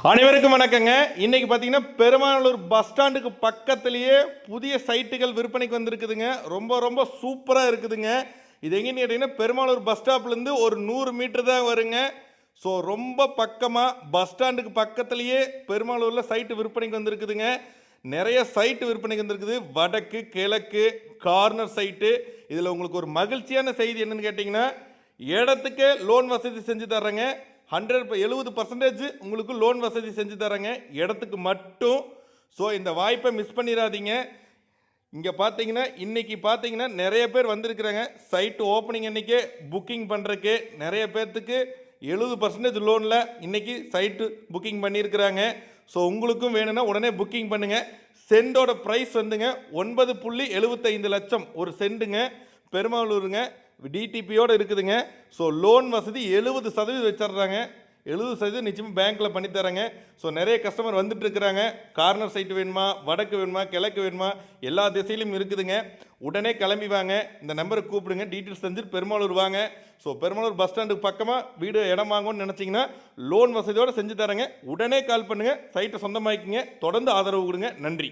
அனைவருக்கும் வணக்கங்க. இன்னைக்கு பார்த்தீங்கன்னா பெருமாளூர் பஸ் ஸ்டாண்டுக்கு பக்கத்துலேயே புதிய சைட்டுகள் விற்பனைக்கு வந்திருக்குதுங்க. ரொம்ப ரொம்ப சூப்பராக இருக்குதுங்க. இது எங்கேன்னு கேட்டிங்கன்னா பெருமாளூர் பஸ் ஸ்டாப்லேருந்து ஒரு 100 மீட்டர் தான் வருங்க. ஸோ ரொம்ப பக்கமாக பஸ் ஸ்டாண்டுக்கு பக்கத்துலேயே பெருமாளூரில் சைட்டு விற்பனைக்கு வந்திருக்குதுங்க. நிறைய சைட்டு விற்பனைக்கு வந்திருக்குது. வடக்கு, கிழக்கு, கார்னர் சைட்டு. இதில் உங்களுக்கு ஒரு மகிழ்ச்சியான செய்தி என்னன்னு கேட்டிங்கன்னா, இடத்துக்கே லோன் வசதி செஞ்சு தர்றேங்க. 70% உங்களுக்கு லோன் வசதி செஞ்சு தரேங்க, இடத்துக்கு மட்டும். ஸோ இந்த வாய்ப்பை மிஸ் பண்ணிடாதீங்க. இங்கே பார்த்தீங்கன்னா இன்றைக்கி பார்த்தீங்கன்னா நிறைய பேர் வந்திருக்கிறாங்க. சைட்டு ஓப்பனிங் அன்றைக்கே புக்கிங் பண்ணுறதுக்கு நிறைய பேர்த்துக்கு 70% லோனில் இன்றைக்கி சைட்டு புக்கிங் பண்ணியிருக்கிறாங்க. ஸோ உங்களுக்கும் வேணும்னா உடனே புக்கிங் பண்ணுங்கள். சென்டோட ப்ரைஸ் வந்துங்க 9.75 லட்சம் ஒரு சென்ட்டுங்க. பெருமாளூருங்க, டிடிபியோடு இருக்குதுங்க. ஸோ லோன் வசதி 70% வச்சிட்றாங்க. 70% நிச்சயமாக பேங்க்கில் பண்ணித்தராங்க. ஸோ நிறைய கஸ்டமர் வந்துட்டு இருக்கிறாங்க. கார்னர் சைட்டு வேணுமா, வடக்கு வேணுமா, கிழக்கு வேணுமா, எல்லா திசையிலும் இருக்குதுங்க. உடனே கிளம்பி வாங்க. இந்த நம்பருக்கு கூப்பிடுங்க. டீட்டெயில்ஸ் செஞ்சுட்டு பெருமாளூர் வாங்க. ஸோ பெருமாளூர் பஸ் ஸ்டாண்டுக்கு பக்கமாக வீடு இடம் வாங்கணும்னு நினச்சிங்கன்னா லோன் வசதியோடு செஞ்சு தரேங்க. உடனே கால் பண்ணுங்கள். சைட்டை சொந்தமாக்கிங்க. தொடர்ந்து ஆதரவு கொடுங்க. நன்றி.